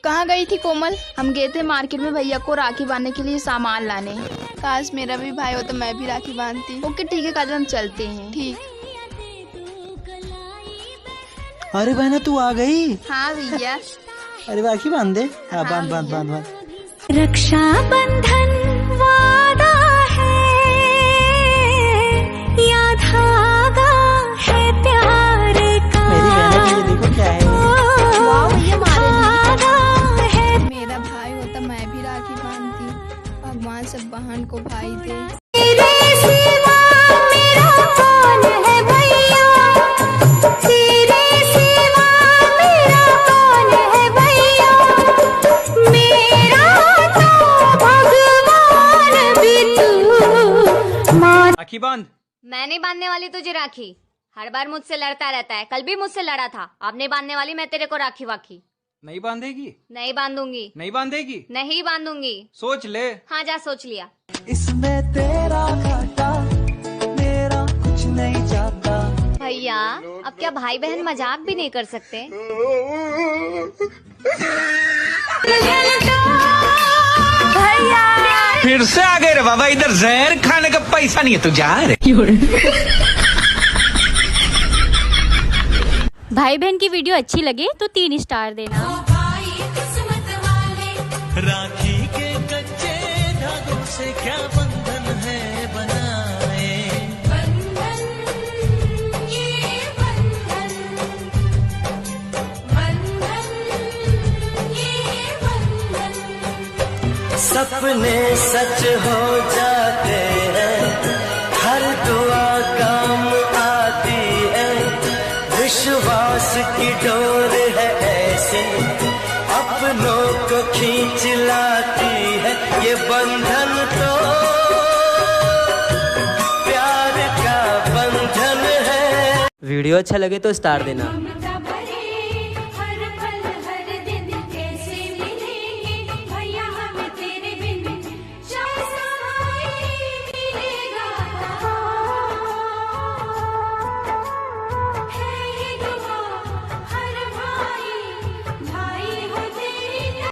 कहाँ गई थी कोमल? हम गए थे मार्केट में भैया को राखी बांधने के लिए सामान लाने। काश मेरा भी भाई हो तो मैं भी राखी बांधती। ओके ठीक है काजल, हम चलते हैं। ठीक। अरे बहना तू आ गई। हाँ भैया। अरे राखी बांध दे। हाँ, बांध बांध भैया। बांध बांध। रक्षा बंधन वादा है या धागा है प्यार का। मेरी बहना के लिए देखो क्या है। वाह भैया, धागा है। मेरा भाई होता मैं भी राखी बांधती। भगवान सब बहन को भाई दे। तेरे सिवा मेरा कौन है भैया, तेरे सिवा मेरा कौन है भैया, मेरा तो भगवान भी तू। राखी बांध। मैं नहीं बांधने वाली तुझे राखी। हर बार मुझसे लड़ता रहता है, कल भी मुझसे लड़ा था। अब नहीं बांधने वाली मैं तेरे को राखी वाखी। नहीं बांधेगी? नहीं बांधूंगी। नहीं बांधेगी? नहीं बांधूंगी। सोच ले। हाँ जा सोच लिया। इसमें तेरा घाटा मेरा कुछ नहीं जाता। भैया अब क्या भाई बहन मजाक भी नहीं कर सकते? फिर से आ गए रे बाबा, इधर जहर खाने का पैसा नहीं है, तू जा रे। भाई बहन की वीडियो अच्छी लगे तो 3 स्टार देना। राखी के कच्चे धागों से क्या बंधन है बनाए, बंधन ये बंधन, बंधन ये बंधन। सपने सच हो जाते हैं, हर दुआ काम आती है, विश्वास की डोर है ऐसी, अपनों को खींच लाती है, ये बंधन तो प्यार का बंधन है। वीडियो अच्छा लगे तो स्टार देना।